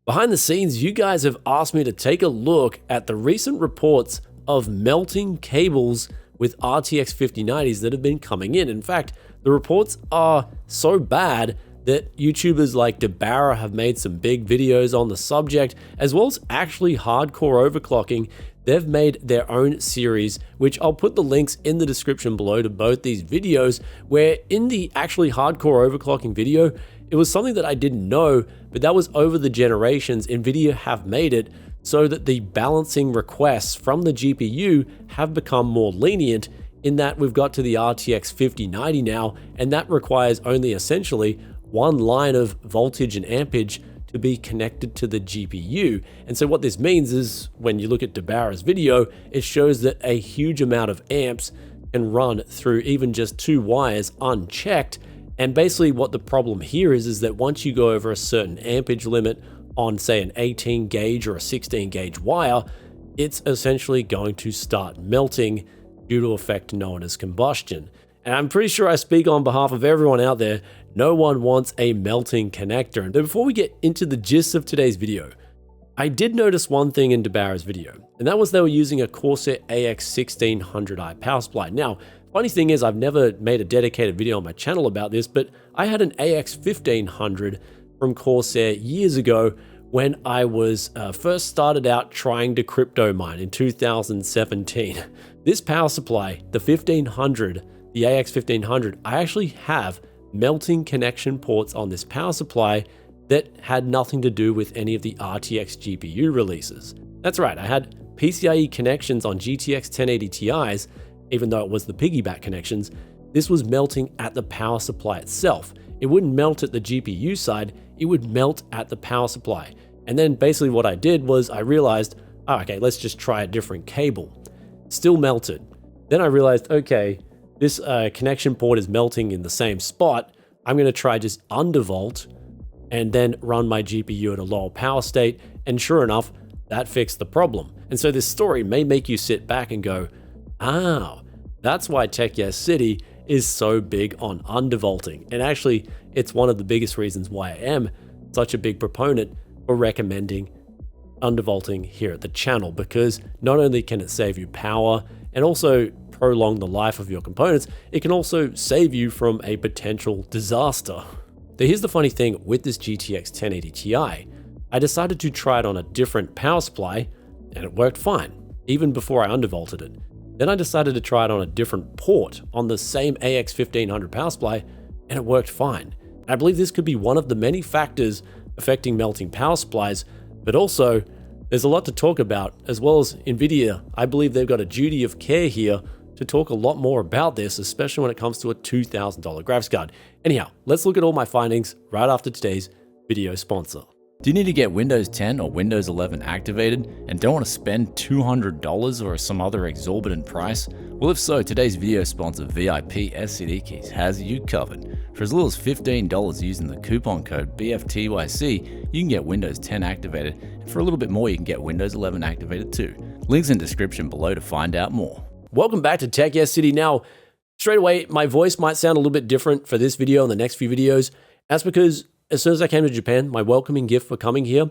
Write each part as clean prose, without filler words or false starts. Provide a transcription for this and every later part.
Behind the scenes, you guys have asked me to take a look at the recent reports of melting cables with RTX 5090s that have been coming in. In fact, the reports are so bad that YouTubers like Dabara have made some big videos on the subject, as well as actually hardcore overclocking. They've made their own series, which I'll put the links in the description below to both these videos, where in the actually hardcore overclocking video, it was something that I didn't know, but that was over the generations. NVidia have made it so that the balancing requests from the GPU have become more lenient, in that we've got to the RTX 5090 now, and that requires only essentially one line of voltage and ampage to be connected to the GPU. And so what this means is, when you look at Dabara's video, it shows that a huge amount of amps can run through even just 2 wires unchecked. And basically what the problem here is that once you go over a certain ampage limit on, say, an 18 gauge or a 16 gauge wire, it's essentially going to start melting due to an effect known as combustion. And I'm pretty sure I speak on behalf of everyone out there. No one wants a melting connector. And before we get into the gist of today's video, I did notice one thing in Dabara's video, and that was they were using a Corsair AX1600i power supply. Now, funny thing is, I've never made a dedicated video on my channel about this, but I had an AX1500 from Corsair years ago when I was first started out trying to crypto mine in 2017. This power supply, the 1500, the AX1500, I actually have melting connection ports on this power supply that had nothing to do with any of the RTX GPU releases. That's right, I had PCIe connections on GTX 1080 Ti's, even though it was the piggyback connections. This was melting at the power supply itself. It wouldn't melt at the GPU side, it would melt at the power supply. And then basically what I did was I realized, oh, okay, let's just try a different cable. Still melted. Then I realized, okay, this connection port is melting in the same spot. I'm going to try just undervolt and then run my GPU at a lower power state. And sure enough, that fixed the problem. And so this story may make you sit back and go, oh, that's why Tech Yes City is so big on undervolting. And actually, it's one of the biggest reasons why I am such a big proponent for recommending undervolting here at the channel, because not only can it save you power and also prolong the life of your components, it can also save you from a potential disaster. Now, here's the funny thing with this GTX 1080 Ti. I decided to try it on a different power supply and it worked fine, even before I undervolted it. Then I decided to try it on a different port on the same AX1500 power supply and it worked fine. I believe this could be one of the many factors affecting melting power supplies, but also there's a lot to talk about, as well as NVIDIA. I believe they've got a duty of care here to talk a lot more about this, especially when it comes to a $2,000 graphics card. Anyhow, let's look at all my findings right after today's video sponsor. Do you need to get Windows 10 or Windows 11 activated and don't want to spend $200 or some other exorbitant price? Well, if so, today's video sponsor VIP SCD Keys has you covered. For as little as $15 using the coupon code BFTYC, you can get Windows 10 activated, and for a little bit more you can get Windows 11 activated too. Links in the description below to find out more. Welcome back to Tech Yes City. Now, straight away, my voice might sound a little bit different for this video and the next few videos. That's because as soon as I came to Japan, my welcoming gift for coming here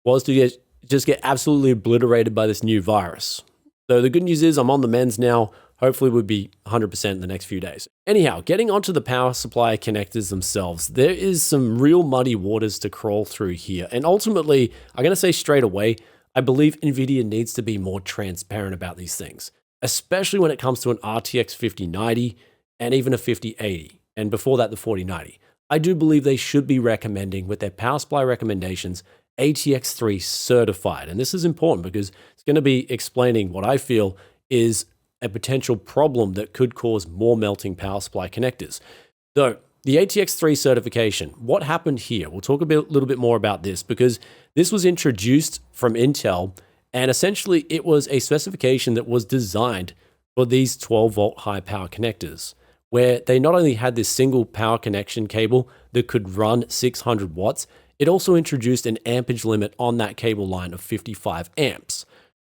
was to just get absolutely obliterated by this new virus. So the good news is I'm on the mends now. Hopefully we'll be 100% in the next few days. Anyhow, getting onto the power supply connectors themselves, there is some real muddy waters to crawl through here. And ultimately, I'm going to say straight away, I believe NVIDIA needs to be more transparent about these things, especially when it comes to an RTX 5090 and even a 5080, and before that, the 4090. I do believe they should be recommending, with their power supply recommendations, ATX3 certified. And this is important because it's going to be explaining what I feel is a potential problem that could cause more melting power supply connectors. So the ATX3 certification, what happened here? We'll talk a little bit more about this, because this was introduced from Intel, and essentially it was a specification that was designed for these 12-volt high power connectors, where they not only had this single power connection cable that could run 600 watts, it also introduced an ampage limit on that cable line of 55 amps.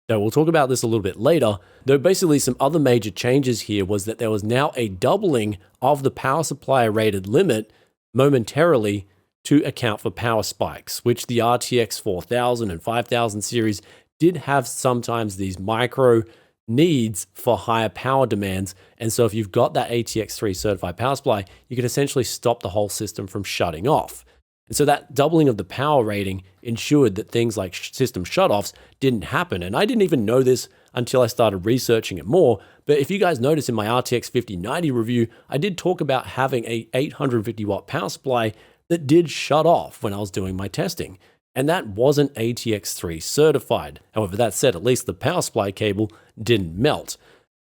So we'll talk about this a little bit later, though basically some other major changes here was that there was now a doubling of the power supply rated limit momentarily to account for power spikes, which the RTX 4000 and 5000 series did have sometimes these micro needs for higher power demands. And so if you've got that ATX3 certified power supply, you can essentially stop the whole system from shutting off. And so that doubling of the power rating ensured that things like system shutoffs didn't happen. And I didn't even know this until I started researching it more. But if you guys notice in my RTX 5090 review, I did talk about having a 850 watt power supply that did shut off when I was doing my testing. And that wasn't ATX3 certified. However, that said, at least the power supply cable didn't melt.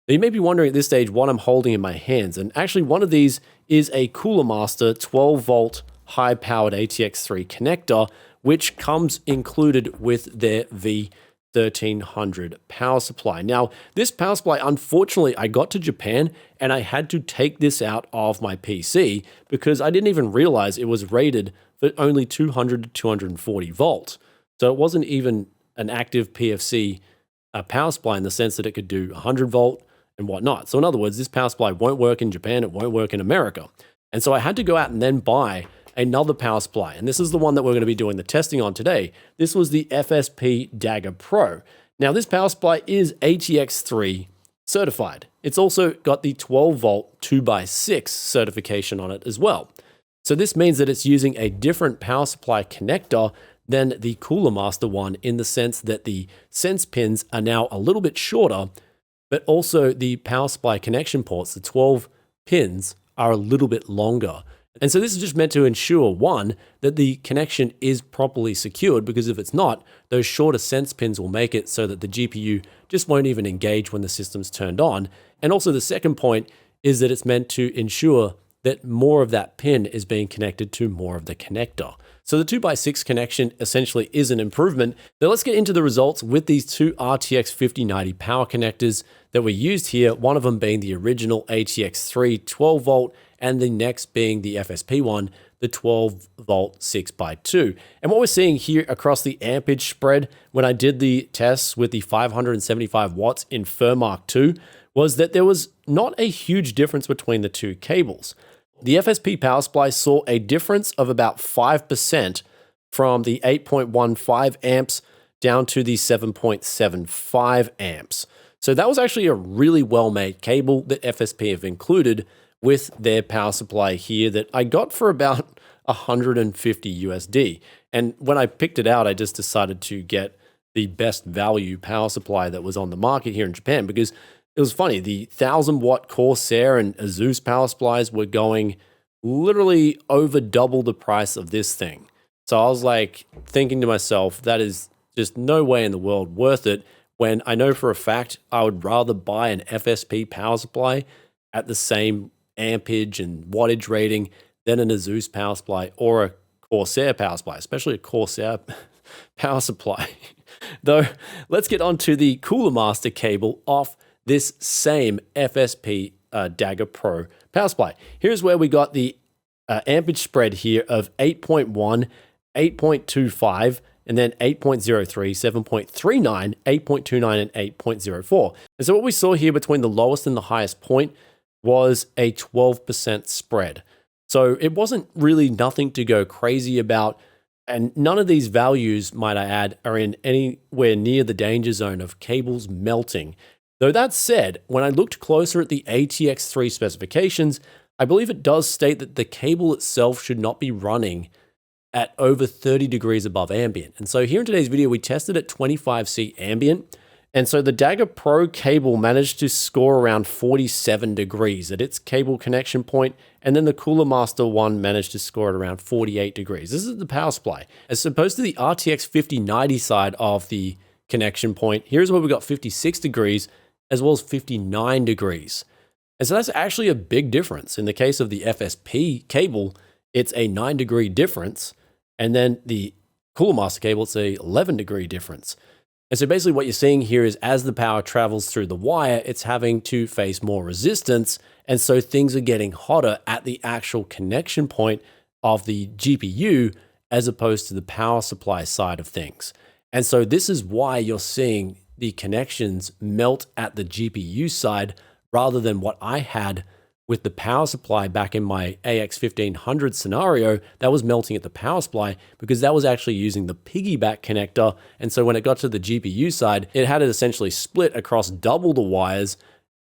Now, you may be wondering at this stage what I'm holding in my hands. And actually one of these is a Coolermaster 12 volt high-powered ATX3 connector, which comes included with their V1300 power supply. Now, this power supply, unfortunately, I got to Japan and I had to take this out of my PC because I didn't even realize it was rated for only 200 to 240 volts. So it wasn't even an active PFC power supply in the sense that it could do 100 volt and whatnot. So in other words, this power supply won't work in Japan, it won't work in America. And so I had to go out and then buy another power supply. And this is the one that we're going to be doing the testing on today. This was the FSP Dagger Pro. Now this power supply is ATX3 certified. It's also got the 12 volt 2x6 certification on it as well. So this means that it's using a different power supply connector than the Coolermaster one in the sense that the sense pins are now a little bit shorter, but also the power supply connection ports, the 12 pins, are a little bit longer. And so this is just meant to ensure, one, that the connection is properly secured, because if it's not, those shorter sense pins will make it so that the GPU just won't even engage when the system's turned on. And also the second point is that it's meant to ensure that more of that pin is being connected to more of the connector. So the 2x6 connection essentially is an improvement. Now let's get into the results with these two RTX 5090 power connectors that were used here, one of them being the original ATX3 12 volt, and the next being the FSP one, the 12 volt 6x2. And what we're seeing here across the ampage spread when I did the tests with the 575 watts in furmark 2 was that there was not a huge difference between the two cables. The FSP power supply saw a difference of about 5% from the 8.15 amps down to the 7.75 amps. So that was actually a really well-made cable that FSP have included with their power supply here that I got for about 150 USD. And when I picked it out, I just decided to get the best value power supply that was on the market here in Japan, because it was funny, the 1000 watt Corsair and Asus power supplies were going literally over double the price of this thing. So I was like thinking to myself, that is just no way in the world worth it, when I know for a fact I would rather buy an FSP power supply at the same ampage and wattage rating than an Asus power supply or a Corsair power supply, especially a Corsair power supply. Though, let's get on to the Coolermaster cable off this same FSP Dagger Pro power supply. Here's where we got the ampage spread here of 8.1, 8.25, and then 8.03, 7.39, 8.29, and 8.04. And so what we saw here between the lowest and the highest point was a 12% spread. So it wasn't really nothing to go crazy about. And none of these values, might I add, are in anywhere near the danger zone of cables melting. Though that said, when I looked closer at the ATX3 specifications, I believe it does state that the cable itself should not be running at over 30 degrees above ambient. And so here in today's video, we tested at 25C ambient. And so the Dagger Pro cable managed to score around 47 degrees at its cable connection point, and then the Coolermaster one managed to score at around 48 degrees. This is the power supply. As opposed to the RTX 5090 side of the connection point, here's where we got 56 degrees as well as 59 degrees. And so that's actually a big difference. In the case of the FSP cable, it's a 9-degree difference, and then the Coolermaster cable, it's a 11-degree difference. And so basically what you're seeing here is as the power travels through the wire, it's having to face more resistance. And so things are getting hotter at the actual connection point of the GPU as opposed to the power supply side of things. And so this is why you're seeing the connections melt at the GPU side rather than what I had with the power supply back in my AX1500 scenario, that was melting at the power supply because that was actually using the piggyback connector. And so when it got to the GPU side, it had it essentially split across double the wires.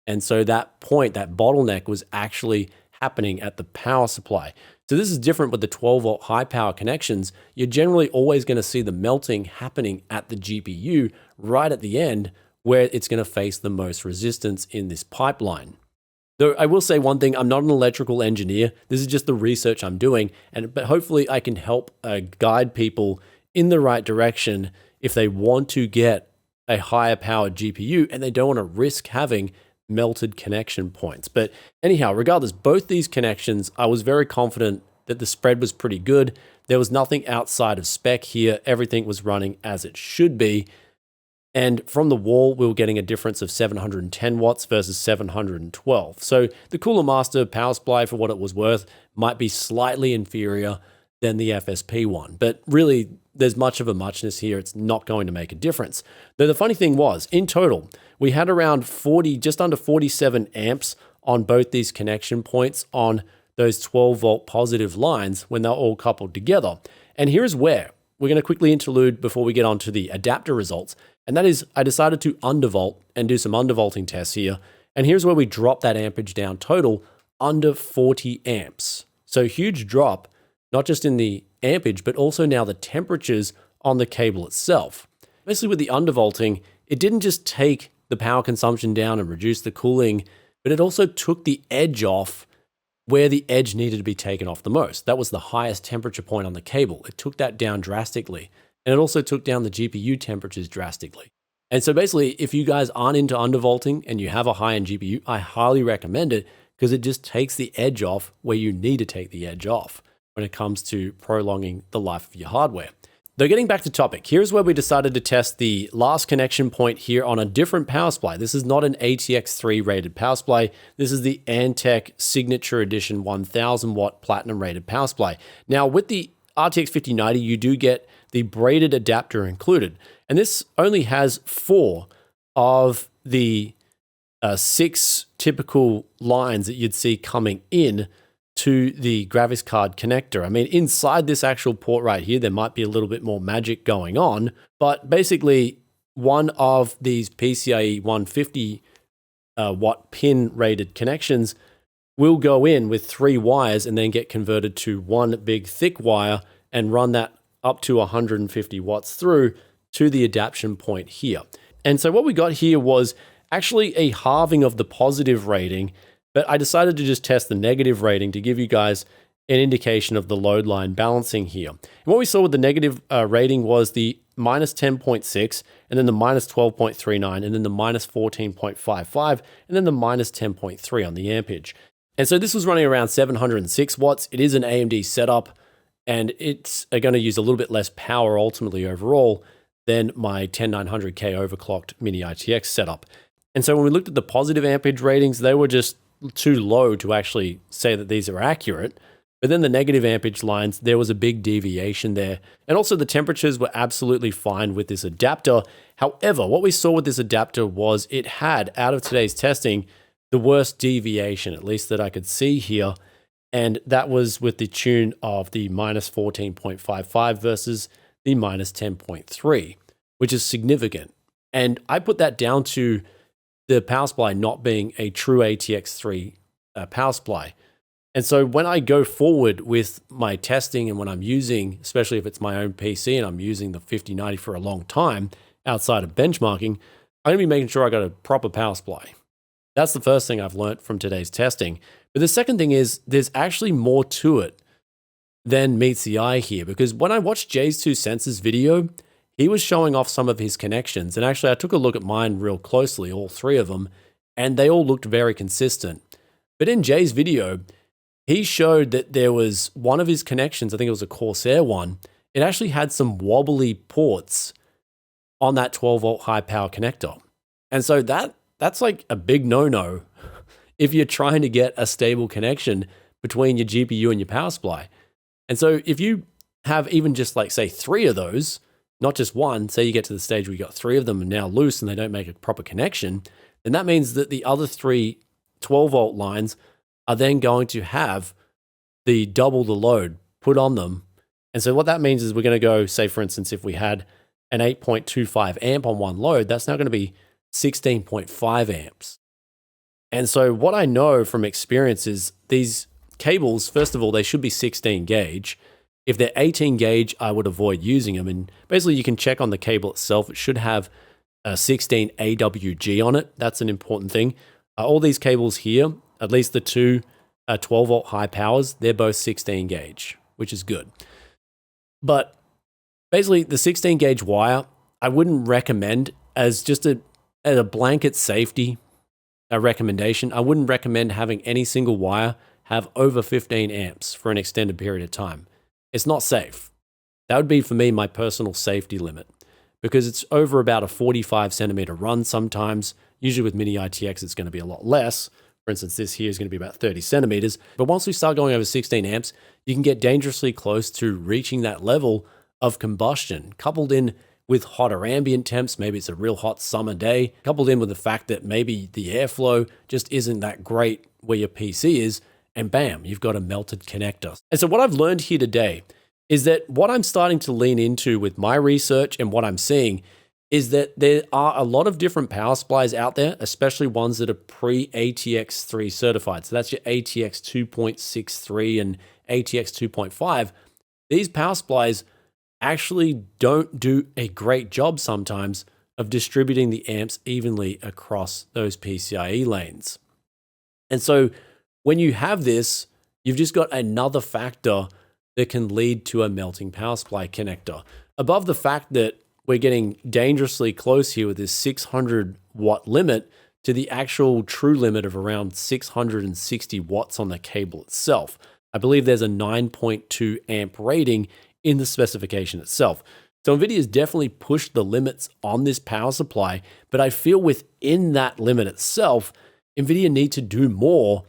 And so that point, that bottleneck was actually happening at the power supply. So this is different with the 12-volt high power connections. You're generally always going to see the melting happening at the GPU right at the end where it's going to face the most resistance in this pipeline. Though I will say one thing, I'm not an electrical engineer. This is just the research I'm doing, but hopefully I can help guide people in the right direction if they want to get a higher powered GPU and they don't want to risk having melted connection points. But anyhow, regardless, both these connections, I was very confident that the spread was pretty good. There was nothing outside of spec here. Everything was running as it should be. And from the wall, we were getting a difference of 710 watts versus 712. So the Coolermaster power supply, for what it was worth, might be slightly inferior than the FSP one. But really, there's much of a muchness here. It's not going to make a difference. Though the funny thing was, in total, we had around 40, just under 47 amps on both these connection points on those 12-volt positive lines when they're all coupled together. And here's where we're going to quickly interlude before we get on to the adapter results. And that is, I decided to undervolt and do some undervolting tests here. And here's where we drop that ampage down total under 40 amps. So huge drop, not just in the ampage, but also now the temperatures on the cable itself. Basically with the undervolting, it didn't just take the power consumption down and reduce the cooling, but it also took the edge off where the edge needed to be taken off the most. That was the highest temperature point on the cable. It took that down drastically. And it also took down the GPU temperatures drastically. And so basically, if you guys aren't into undervolting and you have a high-end GPU, I highly recommend it because it just takes the edge off where you need to take the edge off when it comes to prolonging the life of your hardware. Though getting back to topic, here's where we decided to test the last connection point here on a different power supply. This is not an ATX3 rated power supply. This is the Antec Signature Edition 1000 watt platinum rated power supply. Now with the RTX 5090, you do get the braided adapter included. And this only has 4 of the 6 typical lines that you'd see coming in to the graphics card connector. I mean, inside this actual port right here, there might be a little bit more magic going on, but basically one of these PCIe 150 watt pin rated connections will go in with 3 wires and then get converted to one big thick wire and run that up to 150 watts through to the adaptation point here. And so what we got here was actually a halving of the positive rating, but I decided to just test the negative rating to give you guys an indication of the load line balancing here. And what we saw with the negative rating was the minus 10.6, and then the minus 12.39, and then the minus 14.55, and then the minus 10.3 on the ampage. And so this was running around 706 watts. It is an AMD setup, and it's going to use a little bit less power ultimately overall than my 10900K overclocked mini ITX setup. And so when we looked at the positive ampage ratings, they were just too low to actually say that these are accurate. But then the negative ampage lines, there was a big deviation there. And also the temperatures were absolutely fine with this adapter. However, what we saw with this adapter was it had, out of today's testing, the worst deviation, at least that I could see here. And that was with the tune of the minus 14.55 versus the minus 10.3, which is significant. And I put that down to the power supply not being a true ATX3 power supply. And so when I go forward with my testing and when I'm using, especially if it's my own PC and I'm using the 5090 for a long time outside of benchmarking, I'm going to be making sure I got a proper power supply. That's the first thing I've learned from today's testing. But the second thing is there's actually more to it than meets the eye here, because when I watched Jay's 2 Senses video, he was showing off some of his connections. And actually I took a look at mine real closely, all 3 of them, and they all looked very consistent. But in Jay's video, he showed that there was one of his connections, I think it was a Corsair one, it actually had some wobbly ports on that 12-volt high power connector. And so that's like a big no-no if you're trying to get a stable connection between your GPU and your power supply. And so if you have even just like, say, 3 of those, not just one, say you get to the stage where you got 3 of them and now loose and they don't make a proper connection, then that means that the other 3 12-volt lines are then going to have the double the load put on them. And so what that means is we're going to go, say for instance, if we had an 8.25 amp on one load, that's now going to be 16.5 amps. And so what I know from experience is these cables, first of all, they should be 16 gauge. If they're 18 gauge, I would avoid using them. And basically you can check on the cable itself. It should have a 16 AWG on it. That's an important thing. All these cables here, at least the two 12 volt high powers, they're both 16 gauge, which is good. But basically the 16 gauge wire, I wouldn't recommend as just as a blanket safety recommendation. I wouldn't recommend having any single wire have over 15 amps for an extended period of time. It's not safe. That would be for me my personal safety limit, because it's over about a 45 centimeter run sometimes. Usually with mini ITX, it's going to be a lot less. For instance, this here is going to be about 30 centimeters. But once we start going over 16 amps, you can get dangerously close to reaching that level of combustion, coupled in with hotter ambient temps. Maybe it's a real hot summer day, coupled in with the fact that maybe the airflow just isn't that great where your PC is, and bam, you've got a melted connector. And so what I've learned here today is that what I'm starting to lean into with my research and what I'm seeing is that there are a lot of different power supplies out there, especially ones that are pre-ATX3 certified. So that's your ATX 2.63 and ATX 2.5. These power supplies actually don't do a great job sometimes of distributing the amps evenly across those PCIe lanes. And so when you have this, you've just got another factor that can lead to a melting power supply connector. Above the fact that we're getting dangerously close here with this 600 watt limit to the actual true limit of around 660 watts on the cable itself. I believe there's a 9.2 amp rating in the specification itself. So NVIDIA's definitely pushed the limits on this power supply, but I feel within that limit itself, NVIDIA need to do more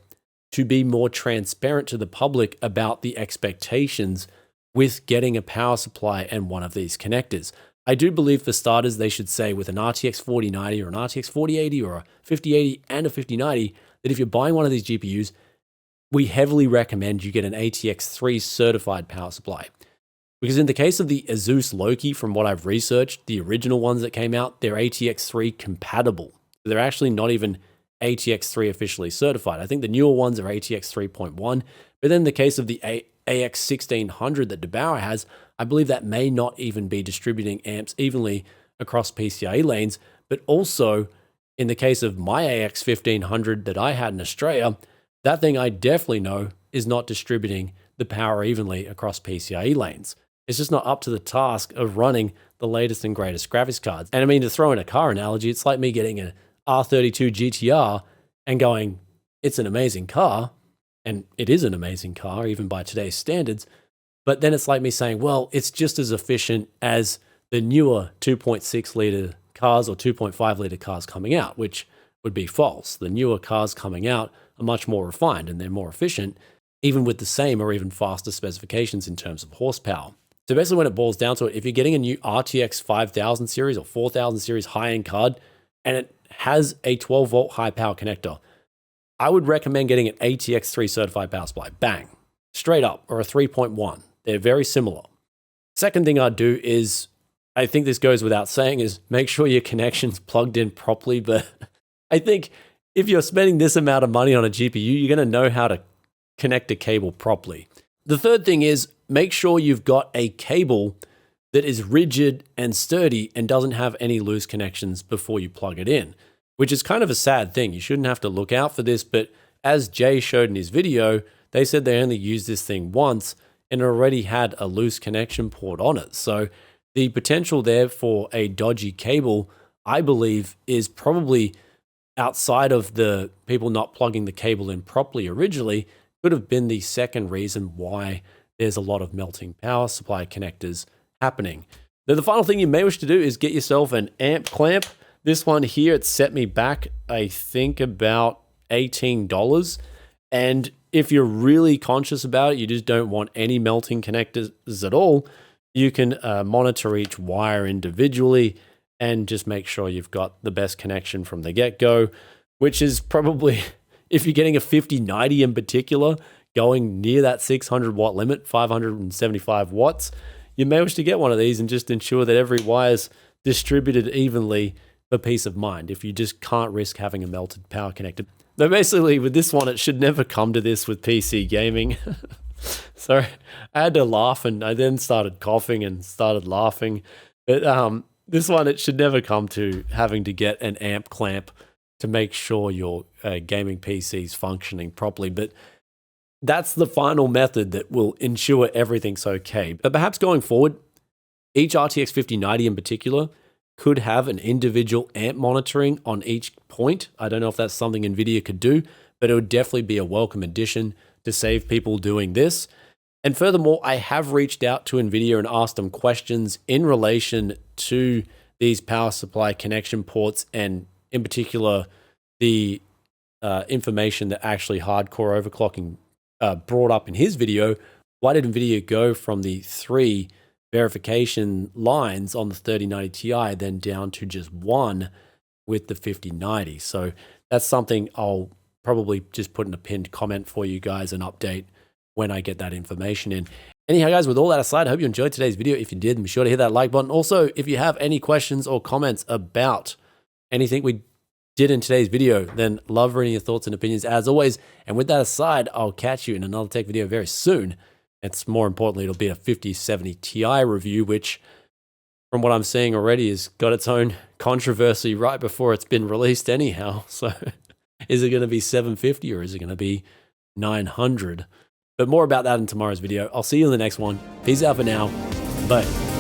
to be more transparent to the public about the expectations with getting a power supply and one of these connectors. I do believe for starters, they should say with an RTX 4090 or an RTX 4080 or a 5080 and a 5090, that if you're buying one of these GPUs, we heavily recommend you get an ATX3 certified power supply. Because in the case of the Asus Loki, from what I've researched, the original ones that came out, they're ATX3 compatible. They're actually not even ATX3 officially certified. I think the newer ones are ATX 3.1, but then in the case of the AX 1600 that Debauer has, I believe that may not even be distributing amps evenly across PCIe lanes, but also in the case of my AX 1500 that I had in Australia, that thing I definitely know is not distributing the power evenly across PCIe lanes. It's just not up to the task of running the latest and greatest graphics cards. And I mean, to throw in a car analogy, it's like me getting an R32 GTR and going, it's an amazing car, and it is an amazing car, even by today's standards, but then it's like me saying, well, it's just as efficient as the newer 2.6 liter cars or 2.5 liter cars coming out, which would be false. The newer cars coming out are much more refined and they're more efficient, even with the same or even faster specifications in terms of horsepower. So basically when it boils down to it, if you're getting a new RTX 5000 series or 4000 series high-end card, and it has a 12 volt high power connector, I would recommend getting an ATX3 certified power supply. Bang. Straight up, or a 3.1. They're very similar. Second thing I'd do is, I think this goes without saying, is make sure your connection's plugged in properly. But I think if you're spending this amount of money on a GPU, you're going to know how to connect a cable properly. The third thing is make sure you've got a cable that is rigid and sturdy and doesn't have any loose connections before you plug it in, which is kind of a sad thing. You shouldn't have to look out for this, but as Jay showed in his video, they said they only used this thing once and it already had a loose connection port on it. So the potential there for a dodgy cable, I believe, is probably outside of the people not plugging the cable in properly originally, could have been the second reason why there's a lot of melting power supply connectors happening. Now, the final thing you may wish to do is get yourself an amp clamp. This one here, it set me back, I think, about $18. And if you're really conscious about it, you just don't want any melting connectors at all, you can monitor each wire individually and just make sure you've got the best connection from the get-go, which is probably if you're getting a 5090 in particular, going near that 600 watt limit, 575 watts, you may wish to get one of these and just ensure that every wire is distributed evenly for peace of mind if you just can't risk having a melted power connector. Though basically with this one, it should never come to this with PC gaming. So I had to laugh, and I then started coughing and started laughing. But this one, it should never come to having to get an amp clamp to make sure your gaming PC is functioning properly. But that's the final method that will ensure everything's okay. But perhaps going forward, each RTX 5090 in particular could have an individual amp monitoring on each point. I don't know if that's something NVIDIA could do, but it would definitely be a welcome addition to save people doing this. And furthermore, I have reached out to NVIDIA and asked them questions in relation to these power supply connection ports, and in particular, the information that actually hardcore overclocking brought up in his video. Why did NVIDIA go from the 3 verification lines on the 3090 Ti then down to just 1 with the 5090? So that's something I'll probably just put in a pinned comment for you guys, an update when I get that information in. Anyhow, guys, with all that aside, I hope you enjoyed today's video. If you did, be sure to hit that like button. Also, if you have any questions or comments about anything we did in today's video, then love reading your thoughts and opinions as always. And with that aside, I'll catch you in another tech video very soon. It's more importantly, it'll be a 5070 Ti review, which from what I'm seeing already has got its own controversy right before it's been released anyhow. So is it going to be 750 or is it going to be 900? But more about that in tomorrow's video. I'll see you in the next one. Peace out for now. Bye.